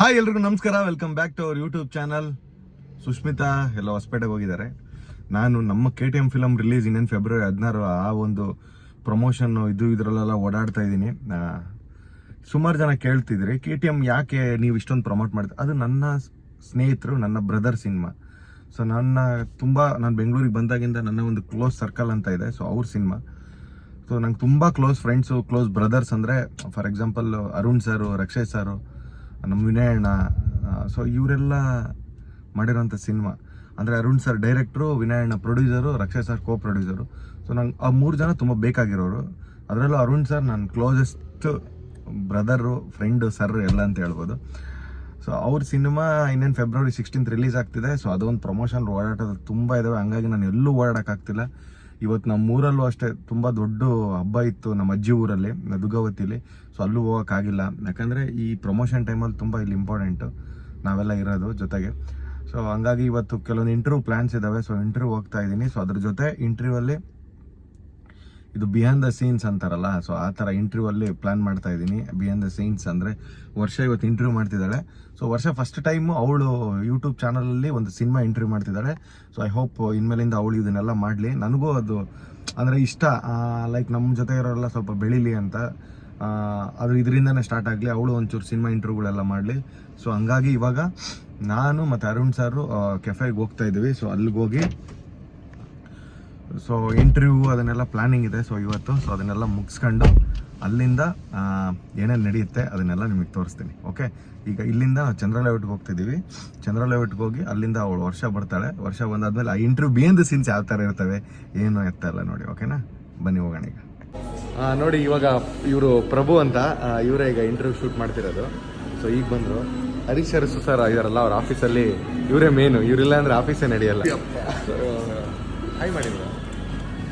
Hi ಎಲ್ರಿಗೂ ನಮಸ್ಕಾರ, welcome back to our YouTube channel. Sushmita ಎಲ್ಲ ಹೊಸಪೇಟೆಗೆ ಹೋಗಿದ್ದಾರೆ. ನಾನು ನಮ್ಮ KTM ಫಿಲಮ್ ರಿಲೀಸ್ ಇನ್ನೇನು ಫೆಬ್ರವರಿ 16 ಆ ಒಂದು ಪ್ರಮೋಷನ್ ಇದರಲ್ಲೆಲ್ಲ ಓಡಾಡ್ತಾ ಇದ್ದೀನಿ. ಸುಮಾರು ಜನ ಕೇಳ್ತಿದ್ರಿ KTM ಯಾಕೆ ನೀವು ಇಷ್ಟೊಂದು ಪ್ರಮೋಟ್ ಮಾಡ್ತೀರಿ. ಅದು ನನ್ನ ಸ್ನೇಹಿತರು, ನನ್ನ ಬ್ರದರ್ ಸಿನಿಮಾ. ಸೊ ನಾನು ಬೆಂಗಳೂರಿಗೆ ಬಂದಾಗಿಂದ ನನ್ನ ಒಂದು ಕ್ಲೋಸ್ ಸರ್ಕಲ್ ಅಂತ ಇದೆ. ಸೊ ಅವ್ರ ಸಿನಿಮಾ. ಸೊ ನಂಗೆ ತುಂಬ ಕ್ಲೋಸ್ ಫ್ರೆಂಡ್ಸು, ಕ್ಲೋಸ್ ಬ್ರದರ್ಸ್ ಅಂದರೆ ಫಾರ್ ಎಕ್ಸಾಂಪಲ್ ಅರುಣ್ ಸರು, ರಕ್ಷೇಶ್ ಸರು, ನಮ್ಮ ವಿನಯ್ ಅಣ್ಣ. ಸೊ ಇವರೆಲ್ಲ ಮಾಡಿರೋಂಥ ಸಿನಿಮಾ. ಅಂದರೆ ಅರುಣ್ ಸರ್ ಡೈರೆಕ್ಟ್ರು, ವಿನಯ್ ಅಣ್ಣ ಪ್ರೊಡ್ಯೂಸರು, ರಕ್ಷೇಶ್ ಸರ್ ಕೋ ಪ್ರೊಡ್ಯೂಸರು. ಸೊ ನಂಗೆ ಆ 3 ಜನ ತುಂಬ ಬೇಕಾಗಿರೋರು. ಅದರಲ್ಲೂ ಅರುಣ್ ಸರ್ ನನ್ನ ಕ್ಲೋಸೆಸ್ಟ್ ಬ್ರದರು, ಫ್ರೆಂಡು, ಸರ್ ಎಲ್ಲ ಅಂತ ಹೇಳ್ಬೋದು. ಸೊ ಅವ್ರ ಸಿನಿಮಾ ಇನ್ನೇನು ಫೆಬ್ರವರಿ 16 ರಿಲೀಸ್ ಆಗ್ತಿದೆ. ಸೊ ಅದೊಂದು ಪ್ರಮೋಷನ್ ಓಡಾಟದ ತುಂಬ ಇದ್ದಾವೆ. ಹಂಗಾಗಿ ನಾನು ಎಲ್ಲೂ ಓಡಾಡೋಕ್ಕಾಗ್ತಿಲ್ಲ. ಇವತ್ತು ನಮ್ಮ ಊರಲ್ಲೂ ಅಷ್ಟೇ ತುಂಬ ದೊಡ್ಡ ಹಬ್ಬ ಇತ್ತು, ನಮ್ಮ ಅಜ್ಜಿ ಊರಲ್ಲಿ ದುಗಾವತಿಲಿ. ಸೊ ಅಲ್ಲೂ ಹೋಗೋಕ್ಕಾಗಿಲ್ಲ, ಯಾಕಂದರೆ ಈ ಪ್ರಮೋಷನ್ ಟೈಮಲ್ಲಿ ತುಂಬ ಇಲ್ಲಿ ಇಂಪಾರ್ಟೆಂಟು ನಾವೆಲ್ಲ ಇರೋದು ಜೊತೆಗೆ. ಸೊ ಹಂಗಾಗಿ ಇವತ್ತು ಕೆಲವೊಂದು ಇಂಟರ್ವ್ಯೂ ಪ್ಲ್ಯಾನ್ಸ್ ಇದ್ದಾವೆ. ಸೊ ಇಂಟರ್ವ್ಯೂ ಹೋಗ್ತಾ ಇದ್ದೀನಿ. ಸೊ ಅದ್ರ ಜೊತೆ ಇಂಟರ್ವ್ಯೂವಲ್ಲಿ ಇದು ಬಿಹೈಂಡ್ ದ ಸೀನ್ಸ್ ಅಂತಾರಲ್ಲ, ಸೊ ಆ ಥರ ಇಂಟರ್ವ್ಯೂವಲ್ಲಿ ಪ್ಲ್ಯಾನ್ ಮಾಡ್ತಾ ಇದ್ದೀನಿ. ಬಿಹೈಂಡ್ ದ ಸೀನ್ಸ್ ಅಂದರೆ ವರ್ಷ ಇವತ್ತು ಇಂಟರ್ವ್ಯೂ ಮಾಡ್ತಿದ್ದಾಳೆ. ಸೊ ವರ್ಷ ಫಸ್ಟ್ ಟೈಮು ಅವಳು ಯೂಟ್ಯೂಬ್ ಚಾನಲಲ್ಲಿ ಒಂದು ಸಿನಿಮಾ ಇಂಟರ್ವ್ಯೂ ಮಾಡ್ತಿದ್ದಾಳೆ. ಸೊ ಐ ಹೋಪ್ ಇನ್ಮೇಲಿಂದ ಅವಳು ಇದನ್ನೆಲ್ಲ ಮಾಡಲಿ. ನನಗೂ ಅದು ಅಂದರೆ ಇಷ್ಟ, ಲೈಕ್ ನಮ್ಮ ಜೊತೆ ಇರೋರೆಲ್ಲ ಸ್ವಲ್ಪ ಬೆಳೀಲಿ ಅಂತ. ಅದು ಇದರಿಂದನೇ ಸ್ಟಾರ್ಟ್ ಆಗಲಿ, ಅವಳು ಒಂಚೂರು ಸಿನಿಮಾ ಇಂಟರ್ವ್ಯೂಗಳೆಲ್ಲ ಮಾಡಲಿ. ಸೊ ಹಂಗಾಗಿ ಇವಾಗ ನಾನು ಮತ್ತು ಅರುಣ್ ಸಾರು ಕೆಫೆಗೆ ಹೋಗ್ತಾ ಇದ್ದೀವಿ. ಸೊ ಅಲ್ಲಿಗೆ ಹೋಗಿ ಸೊ ಇಂಟರ್ವ್ಯೂ ಅದನ್ನೆಲ್ಲ ಪ್ಲ್ಯಾನಿಂಗ್ ಇದೆ. ಸೊ ಇವತ್ತು ಸೊ ಅದನ್ನೆಲ್ಲ ಮುಗಿಸ್ಕೊಂಡು ಅಲ್ಲಿಂದ ಏನೇನು ನಡೆಯುತ್ತೆ ಅದನ್ನೆಲ್ಲ ನಿಮಗೆ ತೋರಿಸ್ತೀನಿ. ಓಕೆ, ಈಗ ಇಲ್ಲಿಂದ ನಾವು ಚಂದ್ರ ಲೇಔಟ್ಗೆ ಹೋಗ್ತಿದ್ದೀವಿ. ಚಂದ್ರ ಲೇಔಟ್ಗೆ ಹೋಗಿ ಅಲ್ಲಿಂದ ಅವಳು ವರ್ಷ ಬರ್ತಾಳೆ. ವರ್ಷ ಬಂದಾದ್ಮೇಲೆ ಆ ಇಂಟರ್ವ್ಯೂ ಬಿಹೈಂಡ್ ದ ಸೀನ್ಸ್ ಯಾವ ಥರ ಇರ್ತವೆ, ಏನು ಎತ್ತ ಎಲ್ಲ ನೋಡಿ. ಓಕೆನಾ, ಬನ್ನಿ ಹೋಗೋಣ. ಈಗ ನೋಡಿ, ಇವಾಗ ಇವರು ಪ್ರಭು ಅಂತ, ಇವರೇ ಈಗ ಇಂಟರ್ವ್ಯೂ ಶೂಟ್ ಮಾಡ್ತಿರೋದು. ಸೊ ಈಗ ಬಂದರು. ಹರೀಶ್ ಅರಸು ಸರ್ ಇದಾರಲ್ಲ, ಅವ್ರ ಆಫೀಸಲ್ಲಿ ಇವರೇ ಮೇನು. ಇವರಿಲ್ಲ ಅಂದರೆ ಆಫೀಸೇ ನಡೆಯಲ್ಲ. ಹಾಯ್ ಮಾಡಿದ್ರು.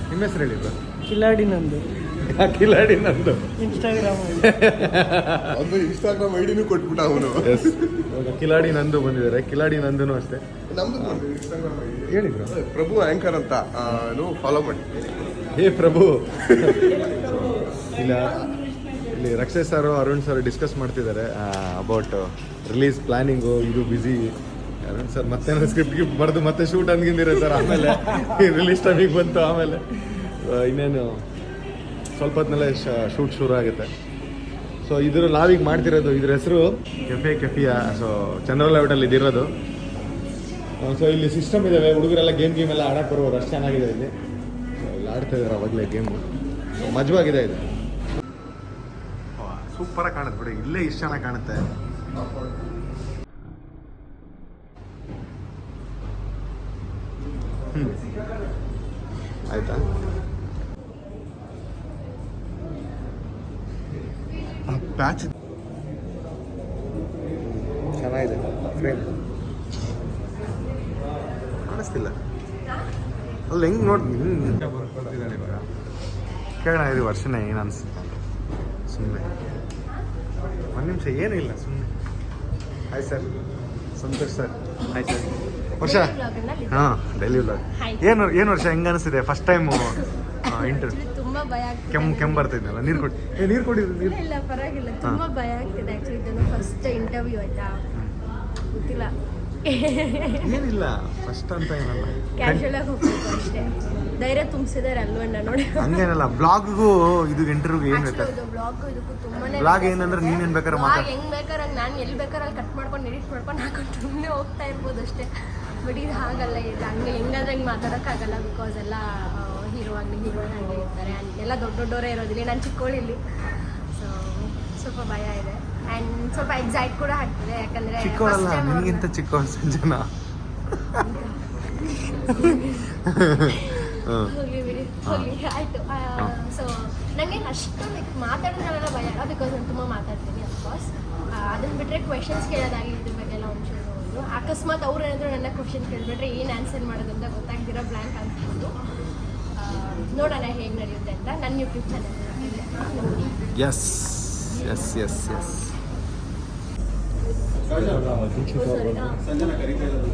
ನಿಮ್ಮ ಹೆಸರು ಹೇಳಿದ್ರು? ಕಿಲಾಡಿ ನಂದು. ಇನ್ಸ್ಟಾಗ್ರಾಮ್ ಐಡಿನೂ ಕೊಟ್ಬಿಟ್ಟ ಅವನು. ಎಸ್, ಕಿಲಾಡಿ ನಂದು ಬಂದಿದ್ದಾರೆ. ಕಿಲಾಡಿ ನಂದನು ಅಷ್ಟೇ ಹೇಳಿದ್ರು. ಪ್ರಭು ಆಂಕರ್ ಅಂತ ಫಾಲೋ ಮಾಡಿ. ಹೇ ಪ್ರಭು. ಇಲ್ಲ, ಇಲ್ಲಿ ರಕ್ಷೇಶ್ ಸರ್, ಅರುಣ್ ಸರ್ ಡಿಸ್ಕಸ್ ಮಾಡ್ತಿದ್ದಾರೆ ಅಬೌಟ್ ರಿಲೀಸ್ ಪ್ಲಾನಿಂಗು. ಇದು ಬ್ಯುಸಿ. ಅರುಣ್ ಸರ್ ಮತ್ತೆ ಸ್ಕ್ರಿಪ್ಟ್ ಗಿಫ್ಟ್ ಬರೆದು ಮತ್ತೆ ಶೂಟ್ ಅನ್ಗಿಂದಿರ ಸರ್. ಆಮೇಲೆ ರಿಲೀಸ್ ಟೈಮಿಗೆ ಬಂತು. ಆಮೇಲೆ ಇನ್ನೇನು ಸ್ವಲ್ಪ ಹೊತ್ತಿನಲ್ಲೇ ಶೂಟ್ ಶುರು ಆಗುತ್ತೆ. ಸೊ ಇದ್ರ ನಾವೀಗ ಮಾಡ್ತಿರೋದು, ಇದ್ರ ಹೆಸರು ಕೆಫಿಯಾ. ಸೊ ಚಂದ್ರ ಲೇಔಟಲ್ಲಿ ಇದಿರೋದು. ಸೊ ಇಲ್ಲಿ ಸಿಸ್ಟಮ್ ಇದ್ದಾವೆ, ಹುಡುಗರೆಲ್ಲ ಗೇಮ್ ಎಲ್ಲ ಆಡಕ್ಕೆ ಬರೋರು. ಅಷ್ಟು ಚೆನ್ನಾಗಿದೆ ಇಲ್ಲಿ. ಇಲ್ಲಿ ಆಡ್ತಾ ಇದ್ದಾರೆ ಅವಾಗಲೇ ಗೇಮು. ಮಜವಾಗಿದೆ ಇದು. ಸೂಪರಾಗಿ ಕಾಣುತ್ತೆ ಬಿಡಿ. ಇಲ್ಲೇ ಇಷ್ಟು ಚೆನ್ನಾಗಿ ಕಾಣುತ್ತೆ. ಆಯ್ತಾ? ಪ್ಯಾಚ್ ಚೆನ್ನಾಗಿದೆ. ಫ್ರೇಮ್ ಕಾಣಿಸ್ತಿಲ್ಲ ಅಲ್ಲ, ಹೆಂಗೆ ನೋಡಿ ಬರ್ತಿದ್ದಾಳೆ ಇವಾಗ. ಕೇಳೋಣ ಇದು ವರ್ಷನೇ ಏನು ಅನಿಸುತ್ತೆ. ಸುಮ್ಮನೆ ಒಂದು ನಿಮಿಷ, ಏನೂ ಇಲ್ಲ, ಸುಮ್ಮನೆ. Hi sir, Santosh sir. Hi sir. ವರ್ಷ ಹಾಂ, ಡೈಲಿ ವ್ಲಾಗ್. ಏನು ವರ್ಷ ಹೆಂಗೆ ಅನಿಸ್ತಿದೆ ಫಸ್ಟ್ ಟೈಮು ಇಂಟರ್ವ್ಯೂ? ತುಂಬಾ ಭಯ ಆಗ್ತಿದೆ. ಕೆಮ್ಮು ಬರ್ತಿದ್ನಲ್ಲ, ನೀರು ಕೊಟ್ಟಿದ್ದು. ಇಲ್ಲ, ಪರವಾಗಿಲ್ಲ. ತುಂಬಾ ಭಯ ಆಗ್ತಿದೆ ಆಕ್ಚುಲಿ. ಇದನ್ನು ಫಸ್ಟ್ ಇಂಟರ್ವ್ಯೂ ಆಯ್ತಾ, ಗೊತ್ತಿಲ್ಲ. ಏನಿಲ್ಲ, ಫಸ್ಟ್ ಅಂತ ಏನಲ್ಲ, ಕ್ಯಾಶುಯಲ್ ಆಗಿ ಹೋಗ್ಬೇಕು ಅಷ್ಟೇ. ಧೈರ್ಯ ತುಂಬಿಸಿದಾರೆ ಅಲ್ವಣ್ಣ ನೋಡಿ. ಹಂಗೇನಲ್ಲ, ಬ್ಲಾಗ್ಗೂ ಇದು ಇಂಟರ್ವ್ಯೂಗೆ ಏನು ಬೇಕು? ಬ್ಲಾಗ್ ಇದಕ್ಕೂ ತುಂಬಾನೇ ಬ್ಲಾಗ್ ಏನಂದ್ರೆ ನೀನೇನು ಬೇಕಾದ್ರೆ ಮಾತಾಡ, ಹೆಂಗ್ ಬೇಕಾದ್ರೆ ನಾನು ಎಲ್ಲಿ ಬೇಕಾದ್ರೆ ಅಲ್ಲಿ ಕಟ್ ಮಾಡ್ಕೊಂಡು ಎಡಿಟ್ ಮಾಡ್ಕೊಂಡು ಹಾಕೊಂಡು ಸುಮ್ಮನೆ ಹೋಗ್ತಾ ಇರ್ಬೋದು ಅಷ್ಟೇ. ಬಟ್ ಇದು ಹಾಗಲ್ಲ. ಇದು ಹಂಗೆ ಹೆಂಗಾದ್ರೆ ಹಿಂಗೆ ಮಾತಾಡೋಕ್ಕಾಗಲ್ಲ. ಬಿಕಾಸ್ ಎಲ್ಲ ಹೀರೋ ಆಗಲಿ ಹೀರೋಯಿನ್ ಆಗಲಿ ಇರ್ತಾರೆ. ಎಲ್ಲ ದೊಡ್ಡವರೇ ಇರೋದಿಲ್ಲ. ನಾನು ಚಿಕ್ಕವಳಿಲ್ಲಿ. ಸೊ ಸ್ವಲ್ಪ ಭಯ ಇದೆ. ಆ್ಯಂಡ್ ಸ್ವಲ್ಪ ಎಕ್ಸೈಟ್ ಕೂಡ ಆಗ್ತದೆ. ಯಾಕಂದರೆ ಚಿಕ್ಕವಳಲ್ಲ, ನಿನಗಿಂತ ಚಿಕ್ಕವಳು ಸಂಜನಾ. ಹೋಗಿ ಬಿಡಿ, ಹೋಗಿ ಆಯಿತು. ಸೊ ನನಗೆ ಅಷ್ಟು ಮಾತಾಡೋದ್ರಲ್ಲೆಲ್ಲ ಭಯ ಅಲ್ಲ. ಬಿಕಾಸ್ ನಾನು ತುಂಬ ಮಾತಾಡ್ತೀನಿ ಅಫ್ಕೋರ್ಸ್. ಅದನ್ನು ಬಿಟ್ಟರೆ ಕ್ವೆಶನ್ಸ್ ಕೇಳೋದಾಗಲಿ ಇದ್ರ ಬಗ್ಗೆ ಎಲ್ಲ ಒಂಚೂರು ಅಕಸ್ಮಾತ್ ಅವ್ರು ಏನಾದರೂ ನನ್ನ ಕ್ವೆಶನ್ ಕೇಳಿಬಿಟ್ರೆ ಏನು ಆನ್ಸರ್ ಮಾಡೋದಂತ ಗೊತ್ತಾಗ್ದಿರೋ ಬ್ಲ್ಯಾಂಕ್ ಅನ್ಸ್ಬೋದು. ನೋಡೋಣ ಹೇಗೆ ನಡೆಯುತ್ತೆ ಅಂತ. ನನ್ನ ಯೂಟ್ಯೂಬ್ ಚಾನಲ್ ನೋಡಿ. Yes yes yes yes. Sanjana ಕರೀತಾ ಇರೋದು.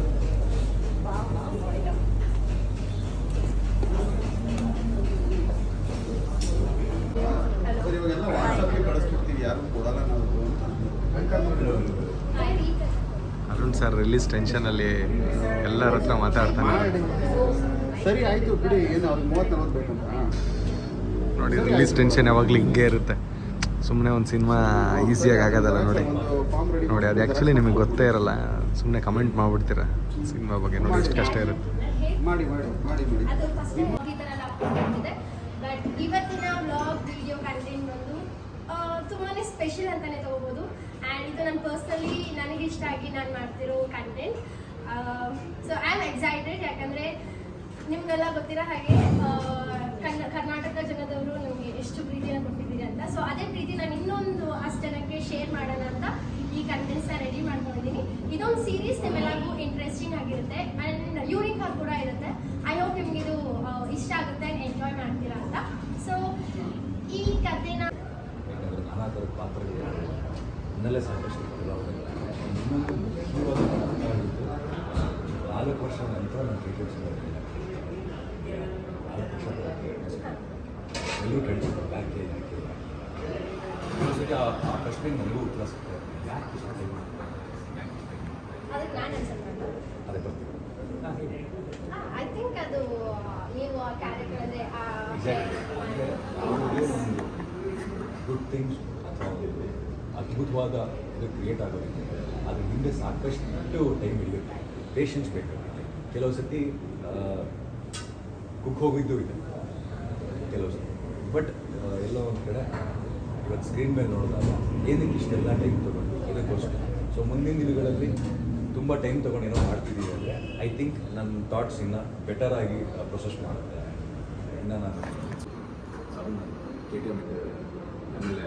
ಇವಾಗೆಲ್ಲ ವಾಟ್ಸಪ್ಗೆ ಕಳಿಸ್ಬಿಡ್ತೀವಿ, ಯಾರು ಕೊಡಲ್ಲ ನಾವು ಅಂತ. ಅಭಿನಂದನ್ ಸರ್ ರಿಲೀಸ್ ಟೆನ್ಷನಲ್ಲಿ ಎಲ್ಲರ ಹತ್ರ ಮಾತಾಡ್ತಾನೆ. ಸರಿ ಆಯ್ತು ಬಿಡಿ, ಏನು ಅವ್ರಿಗೆ 30-40 ಬೇಕಂತ ನೋಡಿ ರಿಲೀಸ್ ಟೆನ್ಷನ್ ಯಾವಾಗಲೂ ಹಿಂಗೆ ಇರುತ್ತೆ. ಸುಮ್ಮನೆ ಒಂದು ಸಿನಿಮಾ ಈಸಿಯಾಗಿ ಆಗೋದಲ್ಲ ನೋಡಿ. ನೋಡಿ ಅದು ಆ್ಯಕ್ಚುಲಿ ನಿಮಗೆ ಗೊತ್ತೇ ಇರಲ್ಲ, ಸುಮ್ಮನೆ ಕಮೆಂಟ್ ಮಾಡಿಬಿಡ್ತೀರ ಸಿನಿಮಾ ಬಗ್ಗೆ. ನೋಡಿ ಎಷ್ಟು ಕಷ್ಟ ಇರುತ್ತೆ. ಮಾಡಿ ಮಾಡಿ ಮಾಡಿ ಮಾಡಿ. ಅದು ಫಸ್ಟ್ ಈ ಥರ ಎಲ್ಲ ಅಪ್ಲೋಡ್ ಮಾಡ್ತಿದ್ದೆ. ಬಟ್ ಇವತ್ತಿನ ವ್ಲಾಗ್ ವಿಡಿಯೋ ಕಂಟೆಂಟ್ ಬಂದು ತುಂಬಾ ಸ್ಪೆಷಲ್ ಅಂತಲೇ ತೊಗೋಬೋದು. ಆ್ಯಂಡ್ ಇದು ನನ್ನ ಪರ್ಸ್ನಲಿ ನನಗೆ ಇಷ್ಟ ಆಗಿ ನಾನು ಮಾಡ್ತಿರೋ content. So I am excited, ಯಾಕಂದರೆ ನಿಮಗೆಲ್ಲ ಗೊತ್ತಿರೋ ಹಾಗೆ ಕರ್ನಾಟಕ ಜನದವರು ನಮಗೆ ಎಷ್ಟು ಪ್ರೀತಿನ ಕೊಟ್ಟಿದ್ದೀರಿ ಅಂತ. ಸೊ ಅದೇ ಪ್ರೀತಿ ನಾನು ಇನ್ನೊಂದು ಅಷ್ಟು ಜನಕ್ಕೆ ಶೇರ್ ಮಾಡೋಣ ಅಂತ ಈ ಕಂಟೆಂಟ್ಸ್ನ ರೆಡಿ ಮಾಡ್ಕೊಂಡಿದ್ದೀನಿ. ಇದೊಂದು ಸೀರೀಸ್ ನಿಮ್ಮೆಲ್ಲರಿಗೂ ಇಂಟ್ರೆಸ್ಟಿಂಗ್ ಆಗಿರುತ್ತೆ ಆ್ಯಂಡ್ ಯೂನಿಕ್ ಆಗಿ ಕೂಡ ಇರುತ್ತೆ. ಐ ಹೋಪ್ ನಿಮ್ಗೆ ಇದು ಇಷ್ಟ ಆಗುತ್ತೆ ಆ್ಯಂಡ್ ಎಂಜಾಯ್ ಮಾಡ್ತೀರಾ ಅಂತ. ಸೊ ಈ ಕಥೆನ ನಾನಾ ಥರದ ಪಾತ್ರಗಳು ನನ್ನಲ್ಲೇ ಸಾಕಷ್ಟು ಇನ್ನೊಂದು ಮುಖ್ಯವಾದ ಕಾರಣ 4 ವರ್ಷದ ನಂತರ ನಾನು ಕ್ರಿಕೆಟ್ ಸಿಗೋದಿಲ್ಲ. 4 ವರ್ಷದ ಎಲ್ಲರೂ ಕೇಳ್ತಿದ್ರು ಯಾಕೆ ಒಂದ್ಸತಿ ಆ ಪ್ರಶ್ನೆಗೆ ನನಗೂ ಉತ್ತರ ಸಿಗ್ತದೆ. ಯಾಕೆ ಇಷ್ಟ ಟೈಮ್ ಅದಕ್ಕೆ ನಾನು ಆನ್ಸರ್ ಮಾಡೋದು. ಅದೇ ಬರ್ತೀವಿ ಐ ಥಿಂಕ್ ಅದು ನೀವು ಆ ಕ್ಯಾರೆಕ್ಟರ್ ಅಂದರೆ ಗುಡ್ ಥಿಂಗ್ಸ್ ಅಥವಾ ಒಂದು ಅದ್ಭುತವಾದ ಇದು ಕ್ರಿಯೇಟ್ ಆಗೋದಕ್ಕೆ ಅದ್ರ ಹಿಂದೆ ಸಾಕಷ್ಟು ಟೈಮ್ ಹಿಡಿಯುತ್ತೆ, ಪೇಷನ್ಸ್ ಬೇಕಾಗುತ್ತೆ. ಕೆಲವು ಸತಿ ಕುಕ್ ಹೋಗಿದ್ದು ಇದೆ ಕೆಲವು ಸತಿ. ಬಟ್ ಎಲ್ಲೋ ಒಂದು ಕಡೆ ಇವತ್ತು ಸ್ಕ್ರೀನ್ ಮೇಲೆ ನೋಡಿದಾಗ ಏನಕ್ಕೆ ಇಷ್ಟೆಲ್ಲ ಟೈಮ್ ತೊಗೊಂಡು ಇದಕ್ಕೋಸ್ಕರ. ಸೊ ಮುಂದಿನ ದಿನಗಳಲ್ಲಿ ತುಂಬ ಟೈಮ್ ತೊಗೊಂಡು ಏನೋ ಮಾಡ್ತಿದ್ದೀವಿ ಅಂದರೆ ಐ ಥಿಂಕ್ ನನ್ನ ಥಾಟ್ಸ್ ಇನ್ನೂ ಬೆಟರಾಗಿ ಪ್ರೊಸೆಸ್ ಮಾಡುತ್ತೆ. ಇನ್ನು ನಾನು KTM ಇದೆ, ಆಮೇಲೆ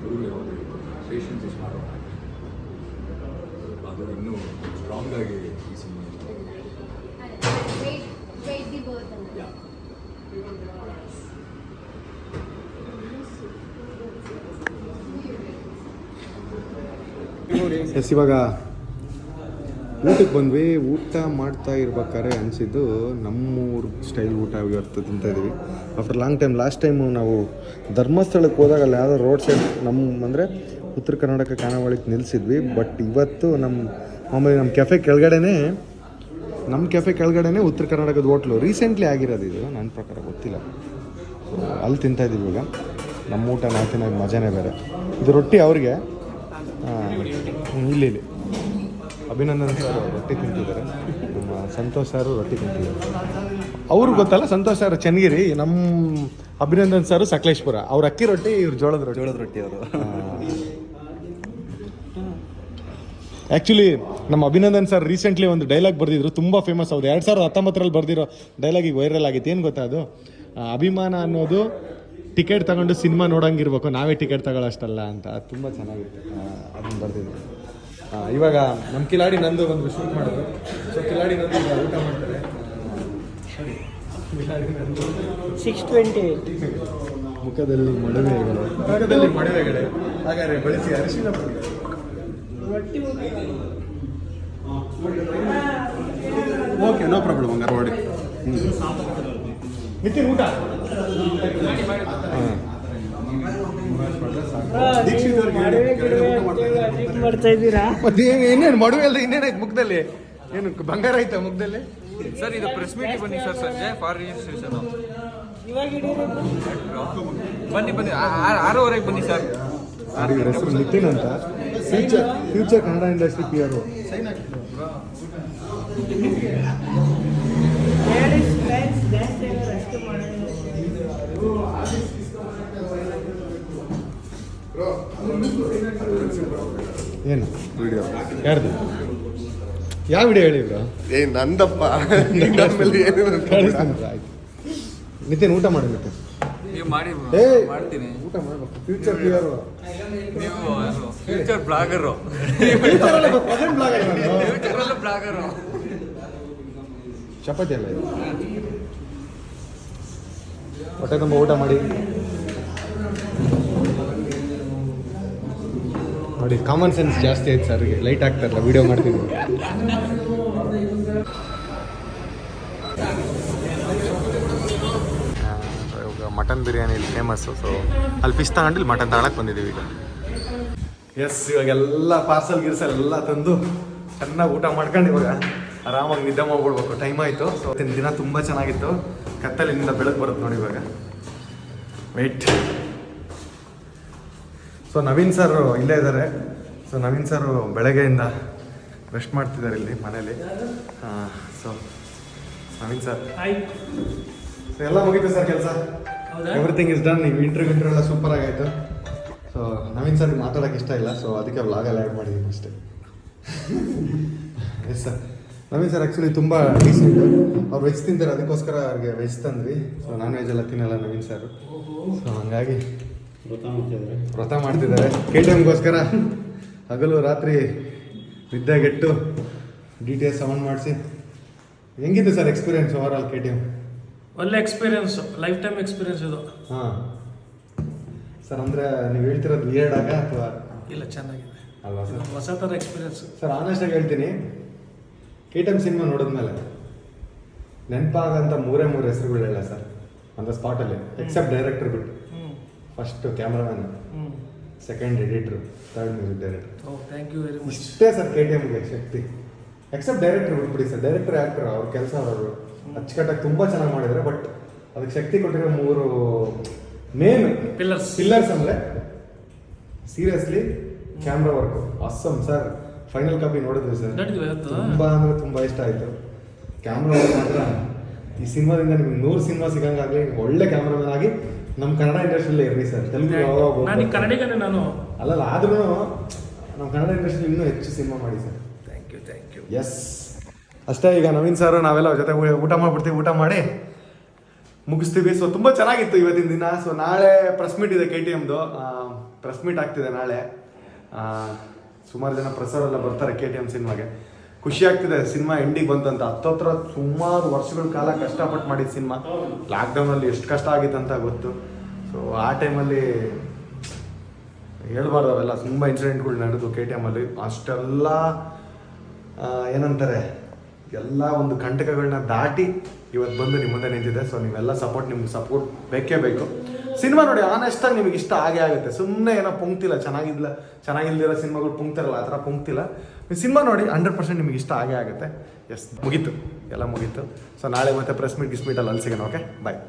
ಗುರುಗಳು ಯಾವುದು ಪೇಷನ್ಸ್ ಇಸ್ ಮಾಡೋ ಅದು ಇನ್ನೂ ಸ್ಟ್ರಾಂಗ್ ಆಗಿ ಈ ಸಿನಿಮಾ ವೇಟ್ ದಿ ಬರ್ತ್ ಅಂತ. ಎಸ್, ಇವಾಗ ಊಟಕ್ಕೆ ಬಂದ್ವಿ. ಊಟ ಮಾಡ್ತಾ ಇರ್ಬೇಕಾದ್ರೆ ಅನಿಸಿದ್ದು ನಮ್ಮೂರ ಸ್ಟೈಲ್ ಊಟ ಇವತ್ತು ತಿಂತಾಯಿದ್ದೀವಿ after long time. Last time ನಾವು ಧರ್ಮಸ್ಥಳಕ್ಕೆ ಹೋದಾಗ ಅಲ್ಲಿ ಯಾವುದೋ ರೋಡ್ ಸೈಡ್ ಅಂದರೆ ಉತ್ತರ ಕರ್ನಾಟಕ ಖಾನಾವಳಿಗೆ ನಿಲ್ಲಿಸಿದ್ವಿ. ಬಟ್ ಇವತ್ತು ಮಾಮೂಲಿ ನಮ್ಮ ಕೆಫೆ ಕೆಳಗಡೆನೇ ಉತ್ತರ ಕರ್ನಾಟಕದ ಹೋಟ್ಲು ರೀಸೆಂಟ್ಲಿ ಆಗಿರೋದು ಇದು, ನನ್ನ ಪ್ರಕಾರ ಗೊತ್ತಿಲ್ಲ. ಸೊ ಅಲ್ಲಿ ತಿಂತಾಯಿದ್ದೀವಿ ಇವಾಗ. ನಮ್ಮ ಊಟ ನಾವು ತಿನ್ನೋದು ಮಜಾನೇ ಬೇರೆ. ಇದು ರೊಟ್ಟಿ ಅವ್ರಿಗೆ, ಇಲ್ಲಿ ಅಭಿನಂದನ್ ಸರ್ ರೊಟ್ಟಿ ತಿಂತಿದ್ದಾರೆ, ನಮ್ಮ ಸಂತೋಷ್ ಸರ್ ರೊಟ್ಟಿ ತಿಂತಿದ್ದಾರೆ. ಅವ್ರಿಗೆ ಗೊತ್ತಲ್ಲ, ಸಂತೋಷ್ ಸರ್ ಚನ್ನಗಿರಿ, ನಮ್ಮ ಅಭಿನಂದನ್ ಸರ್ ಸಕಲೇಶ್ಪುರ. ಅವ್ರ ಅಕ್ಕಿ ರೊಟ್ಟಿ, ಇವ್ರು ಜೋಳದ ರೊಟ್ಟಿ ಅವರು. ಆ್ಯಕ್ಚುಲಿ ನಮ್ಮ ಅಭಿನಂದನ್ ಸರ್ ರೀಸೆಂಟ್ಲಿ ಒಂದು ಡೈಲಾಗ್ ಬರೆದಿದ್ರು, ತುಂಬ ಫೇಮಸ್. ಅವ್ರು 2019ರಲ್ಲಿ ಬರೆದಿರೋ ಡೈಲಾಗ್ ಈಗ ವೈರಲ್ ಆಗಿತ್ತು. ಏನು ಗೊತ್ತಾ ಅದು? ಅಭಿಮಾನ ಅನ್ನೋದು ಟಿಕೆಟ್ ತಗೊಂಡು ಸಿನಿಮಾ ನೋಡೋಂಗಿರ್ಬೇಕು, ನಾವೇ ಟಿಕೆಟ್ ತಗೊಳ್ಳೋಷ್ಟಲ್ಲ ಅಂತ. ಅದು ತುಂಬ ಚೆನ್ನಾಗಿತ್ತು, ಅದನ್ನು ಬರ್ತಿದ್ರು. ಇವಾಗ ನಮ್ಮ ಕಿಲಾಡಿ ನಂದು ಒಂದು ಶೂಟ್ ಮಾಡಿದ್ರು. ಸೊ ಕಿಲಾಡಿ ನಂದು ಊಟ ಮಾಡ್ತಾರೆ. 628 ಮುಖದಲ್ಲಿ ಮಡುವೆಗಳು ಹಾಗಾದ್ರೆ ಬಳಸಿ ಅರಿಶಿನ ಓಕೆ, ನೋ ಪ್ರಾಬ್ಲಮ್. ಹಂಗಾರೆ ನೋಡಿ ನಿತಿನ್ ಊಟ ಮಾಡ್ತಾ ಇದ್ದೀರಾ? ಮತ್ತೆ ಇನ್ನೇನು ಮಡುವೆ ಅಲ್ಲ, ಇನ್ನೇನಾಯ್ತು ಮುಖದಲ್ಲಿ? ಏನು ಬಂಗಾರ ಆಯ್ತಾ ಮುಖದಲ್ಲಿ? ಸರ್ ಇದು ಪ್ರೆಸ್ ಮೀಟ್ ಬನ್ನಿ ಸರ್, ಸಂಜೆ ಫಾರ್ ರಿಜಿಸ್ಟ್ರೇಷನ್ ಇವಾಗ ಬನ್ನಿ 6:30 ಬನ್ನಿ ಸರ್. ಇವ್ರ ಹೆಸರು ನಿತಿನ್ ಅಂತ, ಫ್ಯೂಚರ್ ಕನ್ನಡ ಇಂಡಸ್ಟ್ರಿ PR. ಏನು ವಿಡಿಯೋ ಯಾರ್ದು? ಯಾವ ವಿಡಿಯೋ ಹೇಳಿ ಬ್ರೋ? ನಂದಪ್ಪ. ಆಯ್ತು. ನಿತಿನ್ ಊಟ ಮಾಡಿ. ನಿತಿನ್ ನೀವು ಮಾಡಿ ಮಾಡ್ತೀನಿ. ಊಟ ಮಾಡ್ಬೇಕು. ಫ್ಯೂಚರ್ PR, ನೀವು future blogger, future blogger. Chapati ಅಲ್ಲ ಇದು. ಹೊಟ್ಟೆ ತುಂಬ ಊಟ ಮಾಡಿ ನೋಡಿ. ಕಾಮನ್ ಸೆನ್ಸ್ ಜಾಸ್ತಿ ಆಯ್ತು ಸರ್ಗೆ, ಲೈಟ್ ಆಗ್ತಾರಲ್ಲ ವಿಡಿಯೋ ಮಾಡ್ತಿದ್ವಿ. ಇವಾಗ ಮಟನ್ ಬಿರಿಯಾನಿ ಇಲ್ಲಿ ಫೇಮಸ್ಸು. ಸೊ ಅಲ್ಲಿ ಫಿಶ್ ತಗೊಂಡು ಇಲ್ಲಿ ಮಟನ್ ತಗೊಳಕ್ಕೆ ಬಂದಿದ್ದೀವಿ ಈಗ. ಎಸ್, ಇವಾಗೆಲ್ಲ ಪಾರ್ಸಲ್ ಗಿರ್ಸಲ್ ಎಲ್ಲ ತಂದು ಚೆನ್ನಾಗಿ ಊಟ ಮಾಡ್ಕೊಂಡು ಇವಾಗ ಆರಾಮಾಗಿ ನಿದ್ದೆ ಮಾಡ್ಬಿಡ್ಬೇಕು. ಟೈಮ್ ಆಯಿತು. ಸೊ ಇವತ್ತಿನ ದಿನ ತುಂಬ ಚೆನ್ನಾಗಿತ್ತು. ಕತ್ತಲಿನಿಂದ ಬೆಳಕು ಬರುತ್ತೆ ನೋಡಿ ಇವಾಗ. ವೆಯ್ಟ್. ಸೊ ನವೀನ್ ಸರ್ ಇಲ್ಲೇ ಇದ್ದಾರೆ. ಸೊ ನವೀನ್ ಸರ್ ಬೆಳಗ್ಗೆಯಿಂದ ರೆಸ್ಟ್ ಮಾಡ್ತಿದ್ದಾರೆ ಇಲ್ಲಿ ಮನೇಲಿ. ಸೊ ನವೀನ್ ಸರ್ ಸೊ ಎಲ್ಲ ಮುಗೀತು ಸರ್ ಕೆಲಸ. Everything is done. ನೀವು ಇಂಟರ್ವ್ಯೂ ಎಲ್ಲ ಸೂಪರ್ ಆಗಾಯಿತು. ಸೊ ನವೀನ್ ಸರ್ ಮಾತಾಡೋಕ್ಕೆ ಇಷ್ಟ ಇಲ್ಲ, ಸೊ ಅದಕ್ಕೆ ವ್ಲಾಗಲ್ಲಿ ಆ್ಯಡ್ ಮಾಡಿದ್ದೀನಿ ಅಷ್ಟೇ. Yes sir. Naveen sir actually ತುಂಬ ಡೀಸೆಂಟು. ಅವ್ರು ವೆಜ್ ತಿಂತಾರೆ, ಅದಕ್ಕೋಸ್ಕರ ಅವ್ರಿಗೆ ವೆಜ್ ತಂದ್ವಿ. ಸೊ ನಾನ್ ವೆಜ್ ಎಲ್ಲ ತಿನ್ನಲ್ಲ ನವೀನ್ ಸರ್. ಸೊ ಹಂಗಾಗಿ ವ್ರತ ಮಾಡ್ತಿದ್ದಾರೆ KTMಗೋಸ್ಕರ. ಹಗಲು ರಾತ್ರಿ ನಿದ್ದೆಗೆಟ್ಟು DTS ಆನ್ ಮಾಡಿಸಿ. ಹೆಂಗಿತ್ತು sir experience over all KTM? ಒಳ್ಳೆ ಎಕ್ಸ್ಪೀರಿಯನ್ಸ್, ಲೈಫ್ ಟೈಮ್ ಎಕ್ಸ್ಪೀರಿಯನ್ಸ್ ಇದು. ಹಾಂ ಸರ್, ಅಂದರೆ ನೀವು ಹೇಳ್ತಿರೋದು ವಿಯರ್ಡ್ ಆಗ ಅಥವಾ? ಇಲ್ಲ, ಚೆನ್ನಾಗಿದೆ ಅಲ್ವಾ ಸರ್? ಹೊಸ ಥರ ಎಕ್ಸ್ಪೀರಿಯನ್ಸ್. ಸರ್ ಆನೆಸ್ಟಾಗಿ ಹೇಳ್ತೀನಿ, KTM ಸಿನಿಮಾ ನೋಡಿದ್ಮೇಲೆ ನೆನಪಾಗಂತ ಮೂರೇ ಹೆಸರುಗಳು ಹೇಳ ಸರ್ ಆನ್ ದ ಸ್ಪಾಟಲ್ಲಿ, ಎಕ್ಸೆಪ್ಟ್ ಡೈರೆಕ್ಟರ್ ಬಿಟ್ಟು. ಫಸ್ಟ್ ಕ್ಯಾಮ್ರಾಮನ್, ಸೆಕೆಂಡ್ ಎಡಿಟ್ರು, third music director. Thank you very much. ಇಷ್ಟೇ ಸರ್ KTMಗೆ ಶಕ್ತಿ. ಎಕ್ಸೆಪ್ಟ್ ಡೈರೆಕ್ಟರ್ ಬಿಟ್ಬಿಡಿ ಸರ್. ಡೈರೆಕ್ಟರ್ ಆ್ಯಕ್ಟರ್ ಅವ್ರ ಕೆಲಸ ಅವರು ಅಚ್ಚುಕಟ್ಟಾಗಿ ತುಂಬ ಚೆನ್ನಾಗಿ ಮಾಡಿದ್ದಾರೆ. ಬಟ್ ಅದಕ್ಕೆ ಶಕ್ತಿ ಕೊಟ್ಟಿರೋ 3 ಮೇನ್ ಪಿಲ್ಲರ್ಸ್ ಅಂದರೆ seriously camera work awesome sir. Final copy ನೋಡಿದ್ವಿ ಸರ್, ತುಂಬ ಅಂದರೆ ತುಂಬ ಇಷ್ಟ ಆಯಿತು. ಕ್ಯಾಮ್ರಾ ವರ್ಕ್ ಮಾತ್ರ ಈ ಸಿನಿಮಾದಿಂದ ನಿಮ್ಗೆ 100 ಸಿನಿಮಾ ಸಿಗಂಗಾಗಲಿ, ಒಳ್ಳೆ ಕ್ಯಾಮ್ರಾಮನ್ ಆಗಿ ನಮ್ಮ ಕನ್ನಡ ಇಂಡಸ್ಟ್ರಿಯಲ್ಲೇ ಇರ್ರಿ ಸರ್. ತೆಲುಗು ಕನ್ನಡಿಗನೇ ನಾನು ಅಲ್ಲಲ್ಲ, ಆದ್ರೂ ನಮ್ಮ ಕನ್ನಡ ಇಂಡಸ್ಟ್ರಿ ಇನ್ನೂ ಹೆಚ್ಚು ಸಿನಿಮಾ ಮಾಡಿ ಸರ್. Thank you. ಎಸ್ ಅಷ್ಟೇ. ಈಗ ನವೀನ್ ಸರ್ ನಾವೆಲ್ಲ ಜೊತೆ ಊಟ ಮಾಡ್ಬಿಡ್ತೀವಿ. ಊಟ ಮಾಡಿ ಮುಗಿಸ್ತೀವಿ. ಸೊ ತುಂಬ ಚೆನ್ನಾಗಿತ್ತು ಇವತ್ತಿನ ದಿನ. ಸೊ ನಾಳೆ ಪ್ರೆಸ್ ಮೀಟ್ ಇದೆ KTMದು. ಪ್ರೆಸ್ ಮೀಟ್ ಆಗ್ತಿದೆ ನಾಳೆ. ಸುಮಾರು ಜನ ಪ್ರೆಸ್ಸವರೆಲ್ಲ ಬರ್ತಾರೆ KTM ಸಿನಿಮಾಗೆ. ಖುಷಿ ಆಗ್ತಿದೆ ಸಿನಿಮಾ ಎಂಡಿಗೆ ಬಂತಂತ. ಹತ್ತತ್ರ ಸುಮಾರು ವರ್ಷಗಳ ಕಾಲ ಕಷ್ಟಪಟ್ಟು ಮಾಡಿದ ಸಿನಿಮಾ. ಲಾಕ್ಡೌನಲ್ಲಿ ಎಷ್ಟು ಕಷ್ಟ ಆಗಿತ್ತು ಅಂತ ಗೊತ್ತು. ಸೊ ಆ ಟೈಮಲ್ಲಿ ಹೇಳ್ಬಾರ್ದು, ಅವೆಲ್ಲ ತುಂಬ ಇನ್ಸಿಡೆಂಟ್ಗಳು ನಡೆದು KTMಲ್ಲಿ. ಅಷ್ಟೆಲ್ಲ ಏನಂತಾರೆ, ಎಲ್ಲ ಒಂದು ಕಂಟಕಗಳನ್ನ ದಾಟಿ ಇವತ್ತು ಬಂದು ನಿಮ್ಮ ಮುಂದೆ ನಿಂತಿದೆ. ಸೊ ನೀವೆಲ್ಲ ನಿಮ್ಗೆ ಸಪೋರ್ಟ್ ಬೇಕೇ ಬೇಕು. ಸಿನಿಮಾ ನೋಡಿ, ಆನೆಸ್ಟಾಗಿ ನಿಮಗೆ ಇಷ್ಟ ಆಗೇ ಆಗುತ್ತೆ. ಸುಮ್ಮನೆ ಏನೋ ಪುಂಕ್ತಿಲ್ಲ, ಚೆನ್ನಾಗಿಲ್ದಿರೋ ಸಿನಿಮಾಗಳು ಪುಂಕ್ತಿರಲ್ಲ, ಆ ಥರ ಪುಂಕ್ತಿಲ್ಲ. ನೀವು ಸಿನಿಮಾ ನೋಡಿ 100% ನಿಮಗೆ ಇಷ್ಟ ಆಗೇ ಆಗುತ್ತೆ. ಎಸ್, ಮುಗೀತು, ಎಲ್ಲ ಮುಗೀತು. ಸೊ ನಾಳೆ ಮತ್ತೆ ಪ್ರೆಸ್ ಮೀಟ್ ಅಲ್ಲಿ ಸಿಗೋಣ. ಓಕೆ, ಬಾಯ್.